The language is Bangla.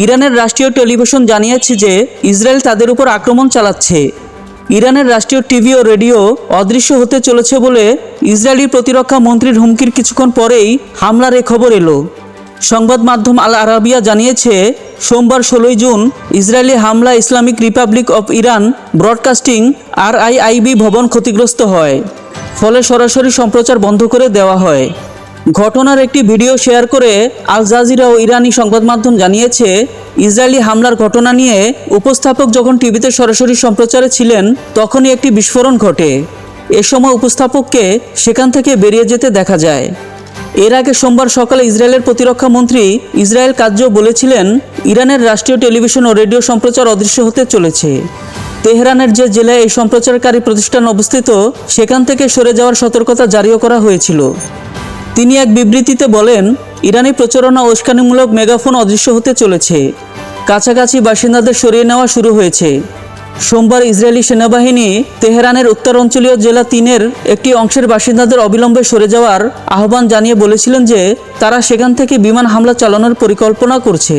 ইরানের রাষ্ট্রীয় টেলিভিশন জানিয়েছে যে ইসরায়েল তাদের উপর আক্রমণ চালাচ্ছে। ইরানের রাষ্ট্রীয় টিভি ও রেডিও অদৃশ্য হতে চলেছে বলে ইসরায়েলি প্রতিরক্ষা মন্ত্রীর হুমকির কিছুক্ষণ পরেই হামলার এ খবর এলো। সংবাদ মাধ্যম আল আরাবিয়া জানিয়েছে, সোমবার 16 জুন ইসরায়েলি হামলা Islamic Republic of Iran broadcasting RIIB ভবন ক্ষতিগ্রস্ত হয়, ফলে সরাসরি সম্প্রচার বন্ধ করে দেওয়া হয়। ঘটনার একটি ভিডিও শেয়ার করে আল জাজিরা ও ইরানি সংবাদ মাধ্যম জানিয়েছে, ইসরায়েলি হামলার ঘটনা নিয়ে উপস্থাপক যখন টিভিতে সরাসরি সম্প্রচারে ছিলেন তখনই একটি বিস্ফোরণ ঘটে। এ সময় উপস্থাপককে সেখান থেকে বেরিয়ে যেতে দেখা যায়। এর আগে সোমবার সকালে ইসরায়েলের প্রতিরক্ষা মন্ত্রী ইসরায়েল কাজ্জ বলেছিলেন, ইরানের রাষ্ট্রীয় টেলিভিশন ও রেডিও সম্প্রচার অদৃশ্য হতে চলেছে। তেহরানের যে জেলায় এই সম্প্রচারকারী প্রতিষ্ঠান অবস্থিত সেখান থেকে সরে যাওয়ার সতর্কতা জারিও করা হয়েছিল। তিনি এক বিবৃতিতে বলেন, ইরানি প্রচারণা ও উস্কানিমূলক মেগাফোন অদৃশ্য হতে চলেছে। কাছাকাছি বাসিন্দাদের সরিয়ে নেওয়া শুরু হয়েছে। সোমবার ইসরায়েলি সেনাবাহিনী তেহরানের উত্তরাঞ্চলীয় জেলা 3-এর একটি অংশের বাসিন্দাদের অবিলম্বে সরে যাওয়ার আহ্বান জানিয়ে বলেছিলেন যে তারা সেখান থেকে বিমান হামলা চালানোর পরিকল্পনা করছে।